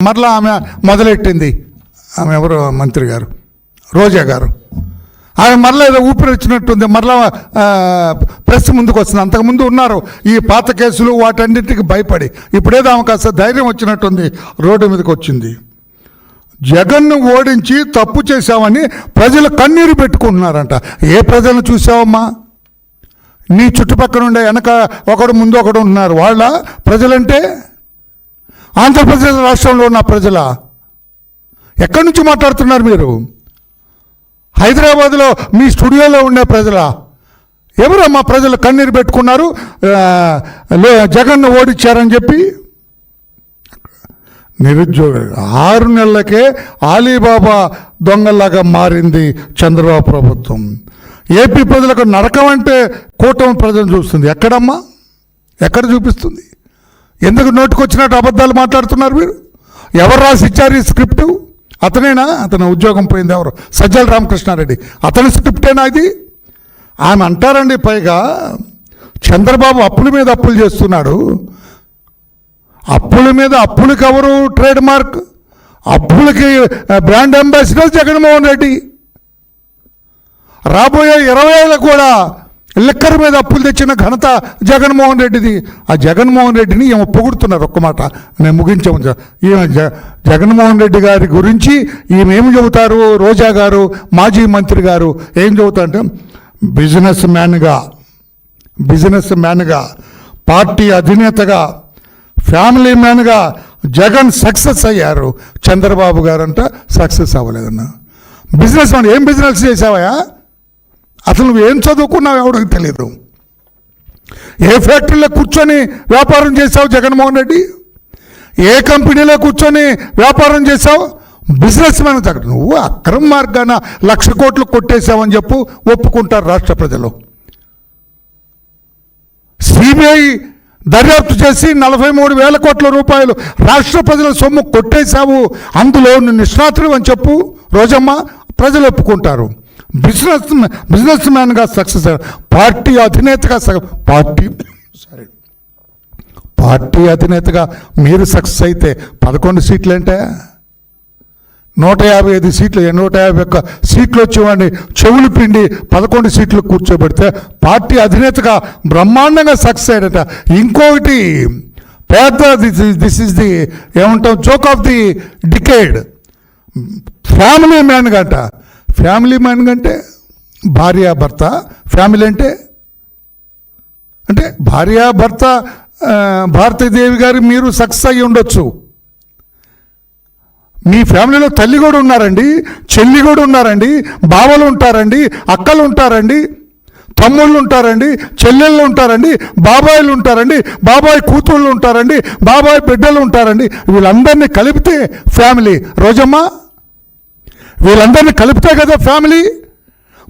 మరలా ఆమె మొదలెట్టింది. ఆమె ఎవరు మంత్రి గారు, రోజా గారు. ఆమె మరలా ఏదో ఊపిరి వచ్చినట్టుంది, మరలా ప్రెస్ ముందుకు వస్తుంది. అంతకుముందు ఉన్నారు ఈ పాత కేసులు వాటన్నింటికి భయపడి, ఇప్పుడేదో ఆమె కాస్త ధైర్యం వచ్చినట్టుంది, రోడ్డు మీదకి వచ్చింది. జగన్ను ఓడించి తప్పు చేశామని ప్రజలు కన్నీరు పెట్టుకుంటున్నారంట. ఏ ప్రజలను చూసావమ్మా? నీ చుట్టుపక్కల ఉండే వెనక ఒకడు ముందు ఒకడు ఉంటున్నారు. వాళ్ళ ప్రజలంటే ఆంధ్రప్రదేశ్ రాష్ట్రంలో ఉన్న ప్రజల? ఎక్కడి నుంచి మాట్లాడుతున్నారు మీరు? హైదరాబాద్లో మీ స్టూడియోలో ఉండే ప్రజల? ఎవరమ్మా ప్రజలు కన్నీరు పెట్టుకున్నారు జగన్ను ఓడించారని చెప్పి? నిరుద్యోగ 6 నెలలకే ఆలీబాబా దొంగల్లాగా మారింది చంద్రబాబు ప్రభుత్వం. ఏపీ ప్రజలకు నరకం అంటే కూటమి ప్రజలు చూస్తుంది. ఎక్కడమ్మా? ఎక్కడ చూపిస్తుంది? ఎందుకు నోటుకొచ్చినట్టు అబద్ధాలు మాట్లాడుతున్నారు మీరు? ఎవరు రాసి ఇచ్చారు ఈ స్క్రిప్టు? అతనేనా? అతను ఉద్యోగం పోయింది ఎవరు? సజ్జల రామకృష్ణారెడ్డి. అతని స్క్రిప్టేనా ఇది? ఆమె అంటారండి, పైగా చంద్రబాబు అప్పుల మీద అప్పులు చేస్తున్నాడు. అప్పుల మీద అప్పులకి ఎవరు ట్రేడ్ మార్క్? అప్పులకి బ్రాండ్ అంబాసిడర్ జగన్మోహన్ రెడ్డి. రాబోయే 20 ఏళ్ళకు కూడా లిక్కర్ మీద అప్పులు తెచ్చిన ఘనత జగన్మోహన్ రెడ్డిది. ఆ జగన్మోహన్ రెడ్డిని ఏమో పొగుడుతున్నారు. ఒక్క మాట నేను ముగించాము. ఈమె జగన్మోహన్ రెడ్డి గారి గురించి ఈమె ఏం చెబుతారు? రోజా గారు, మాజీ మంత్రి గారు ఏం చెబుతారంటే, బిజినెస్ మ్యాన్గా, పార్టీ అధినేతగా, ఫ్యామిలీ మ్యాన్గా జగన్ సక్సెస్ అయ్యారు. చంద్రబాబు గారంట సక్సెస్ అవ్వలేదన్న. Business man. ఏం బిజినెస్ చేసావా? అసలు నువ్వు ఏం చదువుకున్నావు ఎవరికి తెలియదు. ఏ ఫ్యాక్టరీలో కూర్చొని వ్యాపారం చేసావు జగన్మోహన్ రెడ్డి? ఏ కంపెనీలో కూర్చొని వ్యాపారం చేసావు? బిజినెస్ మ్యాన్ దగ్గర నువ్వు అక్రమ మార్గాన 1,00,000 కోట్లు కొట్టేశావని చెప్పు ఒప్పుకుంటారు రాష్ట్ర ప్రజలు. సిబిఐ దర్యాప్తు చేసి 43,000 కోట్ల రూపాయలు రాష్ట్ర ప్రజల సొమ్ము కొట్టేశావు, అందులో నిష్ణాతులు అని చెప్పు రోజమ్మ, ప్రజలు ఒప్పుకుంటారు. బిజినెస్ మ్యాన్గా సక్సెస్, పార్టీ అధినేతగా మీరు సక్సెస్ అయితే 11 సీట్లు అంటే 155 సీట్లు, 151 సీట్లు వచ్చేవాడిని చెవులు పిండి 11 సీట్లు కూర్చోబెడితే పార్టీ అధినేతగా బ్రహ్మాండంగా సక్సెస్ అయ్యాడట. ఇంకొకటి పెద్ద, దిస్ ఈజ్ ది ఏమంటాం, joke of the decade, family man గంట. ఫ్యామిలీ మ్యాన్ అంటే భార్యాభర్త, ఫ్యామిలీ అంటే భార్యాభర్త. భారతీదేవి గారు మీరు సక్సెస్ అయ్యి ఉండొచ్చు. మీ ఫ్యామిలీలో తల్లి కూడా ఉన్నారండి, చెల్లి కూడా ఉన్నారండి, బావలు ఉంటారండి, అక్కలు ఉంటారండి, తమ్ముళ్ళు ఉంటారండి, చెల్లెళ్ళు ఉంటారండి, బాబాయిలు ఉంటారండి, బాబాయ్ కూతుళ్ళు ఉంటారండి, బాబాయ్ బిడ్డలు ఉంటారండి. వీళ్ళందరినీ కలిపితే ఫ్యామిలీ. రోజమ్మ, వీళ్ళందరినీ కలిపితే కదా ఫ్యామిలీ.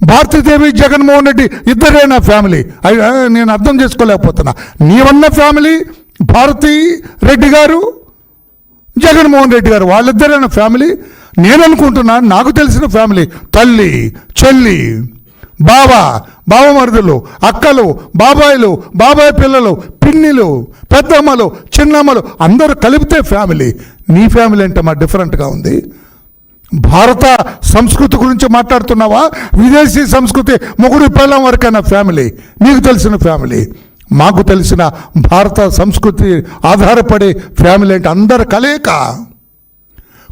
భారతీదేవి, జగన్మోహన్ రెడ్డి ఇద్దరేనా ఫ్యామిలీ? నేను అర్థం చేసుకోలేకపోతున్నా. నీవన్న ఫ్యామిలీ భారతీ రెడ్డి గారు, జగన్మోహన్ రెడ్డి గారు, వాళ్ళిద్దరైన ఫ్యామిలీ. నేను అనుకుంటున్నాను నాకు తెలిసిన ఫ్యామిలీ తల్లి, చెల్లి, బావమరుదులు, అక్కలు, బాబాయిలు, బాబాయ్ పిల్లలు, పిన్నిలు, పెద్దమ్మలు, చిన్నమ్మలు అందరూ కలిపితే ఫ్యామిలీ. నీ ఫ్యామిలీ అంటే మా డిఫరెంట్గా ఉంది. భారత సంస్కృతి గురించి మాట్లాడుతున్నావా? విదేశీ సంస్కృతి, మొగుడు పిల్లం వరకైనా ఫ్యామిలీ. నీకు తెలిసిన ఫ్యామిలీ, మాకు తెలిసిన భారత సంస్కృతి ఆధారపడే ఫ్యామిలీ అంటే అందరు కలయిక,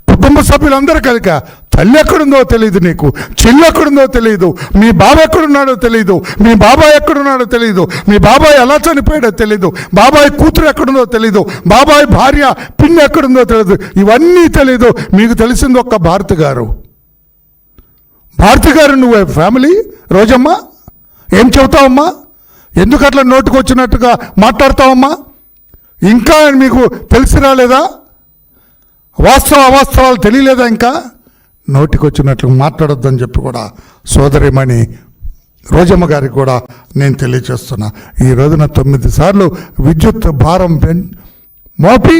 కుటుంబ సభ్యులందరూ కలిక. తల్లి ఎక్కడుందో తెలియదు నీకు, చెల్లి ఎక్కడుందో తెలియదు, మీ బాబు ఎక్కడున్నాడో తెలియదు, మీ బాబాయ్ ఎక్కడున్నాడో తెలియదు, మీ బాబాయ్ ఎలా చనిపోయాడో తెలియదు, బాబాయ్ కూతురు ఎక్కడుందో తెలియదు, బాబాయ్ భార్య పిన్ని ఎక్కడుందో తెలియదు. ఇవన్నీ తెలియదు. మీకు తెలిసింది ఒక్క భారతి గారు. నువ్వు ఫ్యామిలీ. రోజమ్మ, ఏం చెబుతావమ్మా? ఎందుకు అట్లా నోటుకు వచ్చినట్టుగా మాట్లాడతావమ్మా? ఇంకా మీకు తెలిసి రాలేదా? అవాస్తవాలు తెలియలేదా? ఇంకా నోటికి వచ్చినట్లు మాట్లాడొద్దని చెప్పి కూడా సోదరిమణి రోజమ్మ గారికి కూడా నేను తెలియచేస్తున్నా. ఈ రోజున 9 సార్లు విద్యుత్ భారం మోపి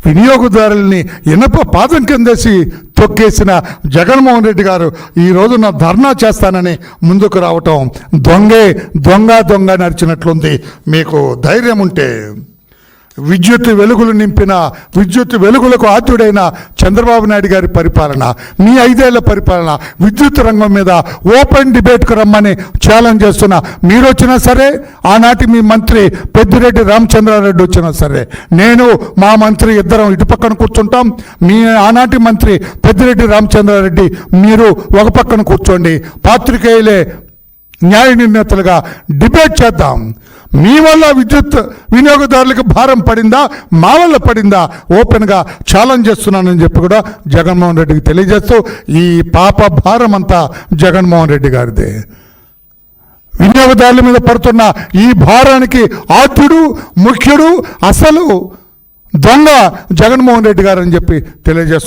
వినియోగదారుల్ని ఇనప పాదం కిందేసి తొక్కేసిన జగన్మోహన్ రెడ్డి గారు ఈ రోజున ధర్నా చేస్తానని ముందుకు రావటం దొంగ నడిచినట్లుంది. మీకు ధైర్యం ఉంటే విద్యుత్ వెలుగులు నింపిన, విద్యుత్ వెలుగులకు ఆద్యుడైన చంద్రబాబు నాయుడు గారి పరిపాలన, మీ 5 ఏళ్ల పరిపాలన, విద్యుత్ రంగం మీద ఓపెన్ డిబేట్కు రమ్మని ఛాలెంజ్ చేస్తున్నా. మీరు వచ్చినా సరే, ఆనాటి మీ మంత్రి పెద్దిరెడ్డి రామచంద్రారెడ్డి వచ్చినా సరే, నేను మా మంత్రి ఇద్దరం ఇటు పక్కన కూర్చుంటాం. మీ ఆనాటి మంత్రి పెద్దిరెడ్డి రామచంద్రారెడ్డి మీరు ఒక పక్కన కూర్చోండి. పాత్రికేయులే న్యాయ నిర్ణేతలుగా డిబేట్ చేద్దాం. మీ వల్ల విద్యుత్ వినియోగదారులకు భారం పడిందా, మా వల్ల పడిందా, ఓపెన్గా ఛాలెంజ్ చేస్తున్నానని చెప్పి కూడా జగన్మోహన్ రెడ్డికి తెలియజేస్తూ, ఈ పాప భారం అంతా జగన్మోహన్ రెడ్డి గారిదే. వినియోగదారుల మీద పడుతున్న ఈ భారానికి ఆద్యుడు, ముఖ్యుడు, అసలు దొంగ జగన్మోహన్ రెడ్డి గారు అని చెప్పి తెలియజేస్తున్నారు.